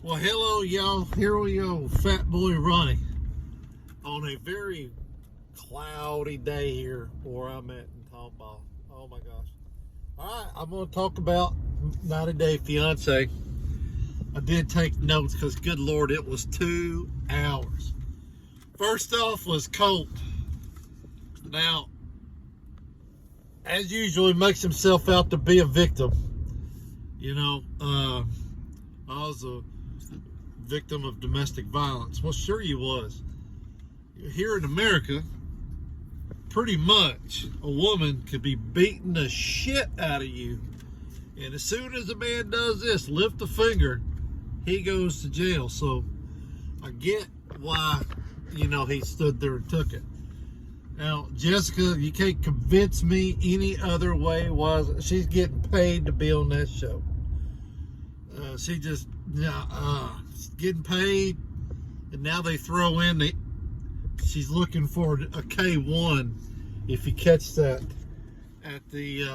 Well, hello, y'all. Here we go, Fat Boy Ronnie, on a very cloudy day here where I'm at in Tomball. Oh my gosh! All right, I'm going to talk about 90 Day Fiancé. I did take notes because, good Lord, it was 2 hours. First off was Colt. Now, as usual, he makes himself out to be a victim. You know, I was a victim of domestic violence. Well, sure you was. Here in America, pretty much a woman could be beating the shit out of you, and as soon as a man does this, lift a finger, he goes to jail. So I get why, he stood there and took it. Now, Jessica, you can't convince me any other way. She's getting paid to be on that show. She just getting paid, and now they throw in she's looking for a K1. If you catch that at the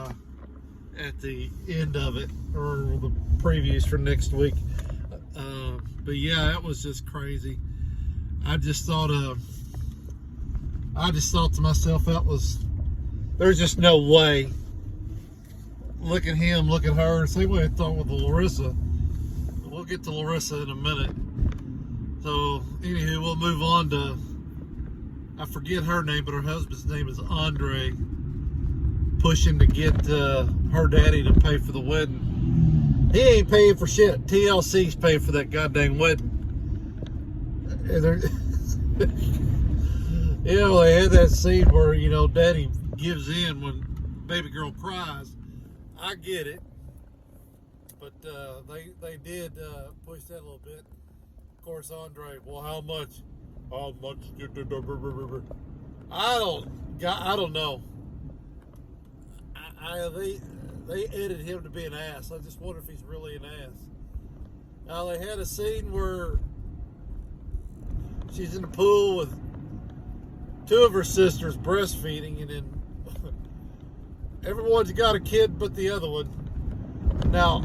end of it, or the previews for next week. But yeah, that was just crazy. I just thought to myself, there's just no way. Look at him, look at her. Same way I thought with Larissa. We'll get to Larissa in a minute. So, anywho, we'll move on to, I forget her name, but her husband's name is Andre, pushing to get her daddy to pay for the wedding. He ain't paying for shit. TLC's paying for that goddamn wedding. They had that scene where, daddy gives in when baby girl cries. I get it. But they did push that a little bit. Of course, Andre, well, how much? How much? I don't know. They edited him to be an ass. I just wonder if he's really an ass. Now, they had a scene where she's in the pool with 2 of her sisters breastfeeding, and then everyone's got a kid but the other one. Now,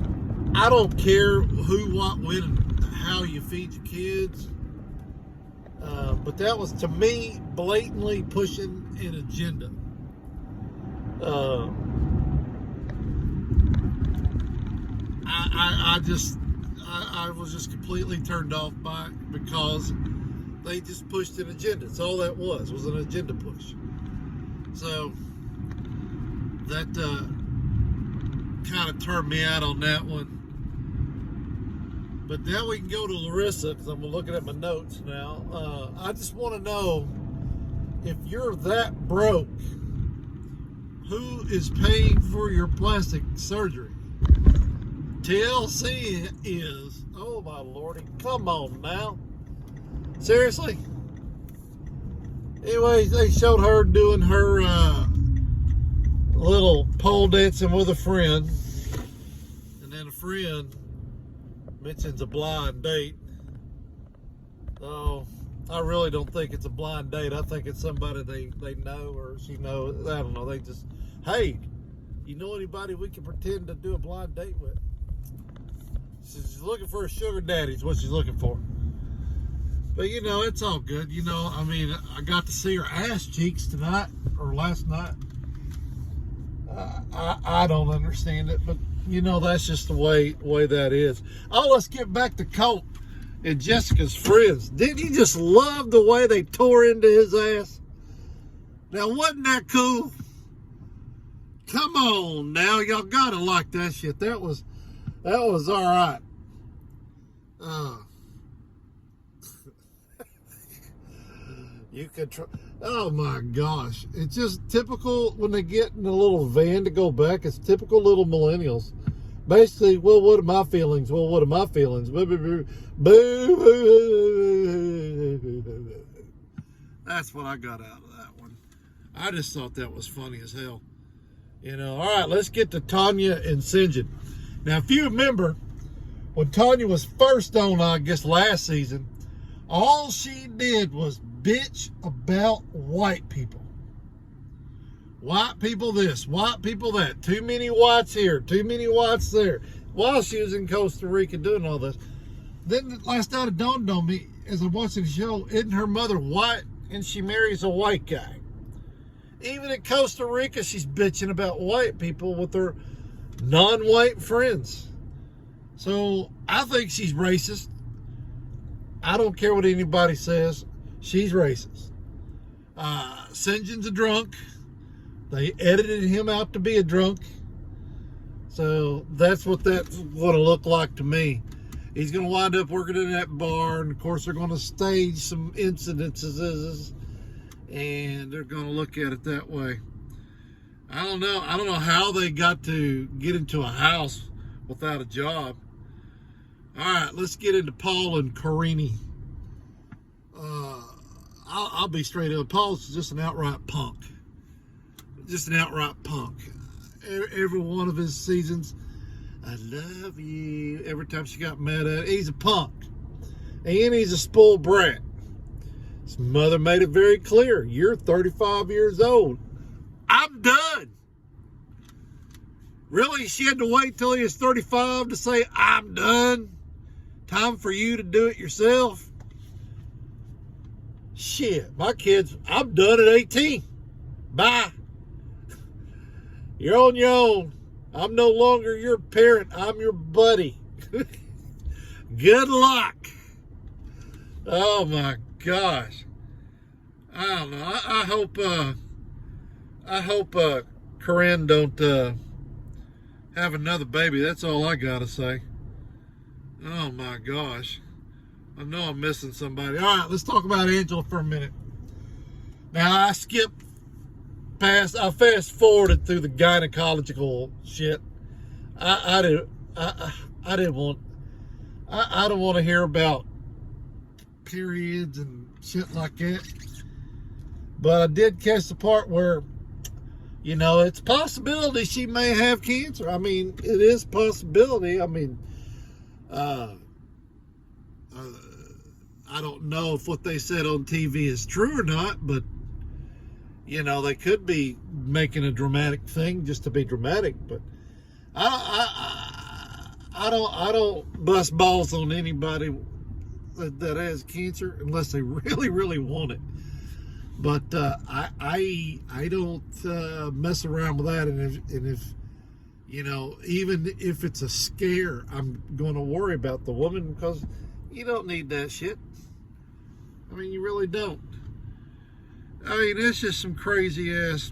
I don't care who, what, when, and how you feed your kids. But that was, to me, blatantly pushing an agenda. I was just completely turned off by it because they just pushed an agenda. That's all that was an agenda push. So that kind of turned me out on that one. But now we can go to Larissa, because I'm looking at my notes now. I just want to know, if you're that broke, who is paying for your plastic surgery? TLC is. Oh my lordy, come on now. Seriously? Anyways, they showed her doing her little pole dancing with a friend, and then a friend mentions a blind date. So I really don't think it's a blind date. I think it's somebody they know, or she knows. I don't know. They just, hey, you know anybody we can pretend to do a blind date with? She's looking for a sugar daddy is what she's looking for. But it's all good. I got to see her ass cheeks tonight, or last night. I don't understand it, but that's just the way that is. Oh, let's get back to Colt and Jessica's friends. Didn't you just love the way they tore into his ass? Now, wasn't that cool? Come on now, y'all gotta like that shit. That was all right. You could try. Oh my gosh. It's just typical when they get in a little van to go back. It's typical little millennials. Basically, well, what are my feelings? Well, what are my feelings? Boo, boo, boo, boo, boo. That's what I got out of that one. I just thought that was funny as hell. All right, let's get to Tanya and Sinjin. Now, if you remember, when Tanya was first on, I guess, last season, all she did was bitch about white people. White people this, white people that. Too many whites here, too many whites there. While she was in Costa Rica doing all this. Then last night it dawned on me as I'm watching the show, isn't her mother white and she marries a white guy? Even in Costa Rica, she's bitching about white people with her non-white friends. So I think she's racist. I don't care what anybody says. She's racist. St. John's a drunk. They edited him out to be a drunk. So that's what that's going to look like to me. He's going to wind up working in that bar, and of course they're going to stage some incidences, and they're going to look at it that way. I don't know. I don't know how they got to get into a house without a job. All right, let's get into Paul and Karini. I'll be straight up. Paul's just an outright punk. Just an outright punk. Every one of his seasons, I love you. Every time she got mad at it, he's a punk. And he's a spoiled brat. His mother made it very clear. You're 35 years old. I'm done. Really? She had to wait till he was 35 to say, I'm done? Time for you to do it yourself? Shit, my kids, I'm done at 18. Bye. You're on your own. I'm no longer your parent. I'm your buddy. Good luck. Oh my gosh. I don't know. I hope Corinne don't have another baby. That's all I gotta say. Oh my gosh. I know I'm missing somebody. All right, let's talk about Angela for a minute. Now, I fast forwarded through the gynecological shit. I don't want to hear about periods and shit like that. But I did catch the part where, you know, it's a possibility she may have cancer. I mean, it is a possibility. I mean, I don't know if what they said on TV is true or not, but you know, they could be making a dramatic thing just to be dramatic. But I don't bust balls on anybody that has cancer unless they really, really want it. But I don't mess around with that. And if you know, even if it's a scare, I'm going to worry about the woman because you don't need that shit. I mean, you really don't. I mean, that's just some crazy ass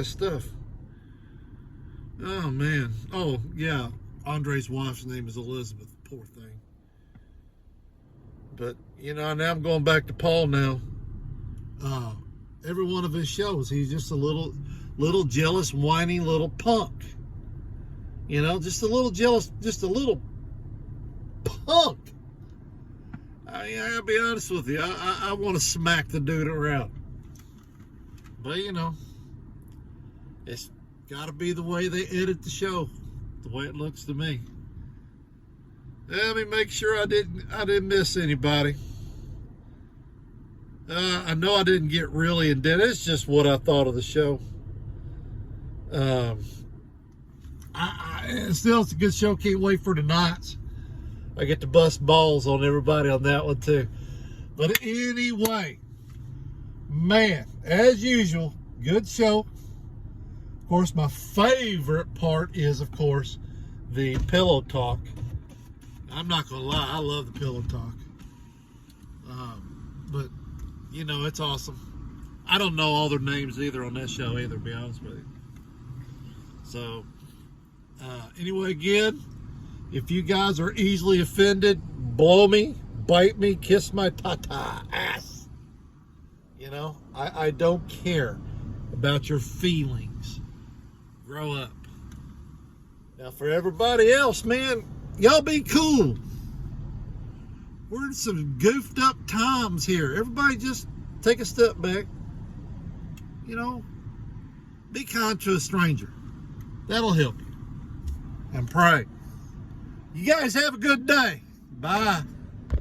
stuff. Oh, man. Oh, yeah. Andre's wife's name is Elizabeth. Poor thing. But, you know, now I'm going back to Paul now. Every one of his shows, he's just a little jealous, whiny little punk. You know, just a little jealous, just a little punk. I mean, I'll be honest with you. I want to smack the dude around. But, you know, it's got to be the way they edit the show, the way it looks to me. Let me make sure I didn't miss anybody. I know I didn't get really in depth. It's just what I thought of the show. Still, it's a good show. Can't wait for tonight. I get to bust balls on everybody on that one too. But anyway, man, as usual, good show. Of course, my favorite part is, of course, the pillow talk. I'm not gonna lie, I love the pillow talk. But you know, it's awesome. I don't know all their names either on that show either, to be honest with you. So anyway, again, if you guys are easily offended, blow me, bite me, kiss my tata ass. You know, I don't care about your feelings. Grow up. Now, for everybody else, man, y'all be cool. We're in some goofed up times here. Everybody just take a step back. You know, be kind to a stranger. That'll help you. And pray. You guys have a good day. Bye.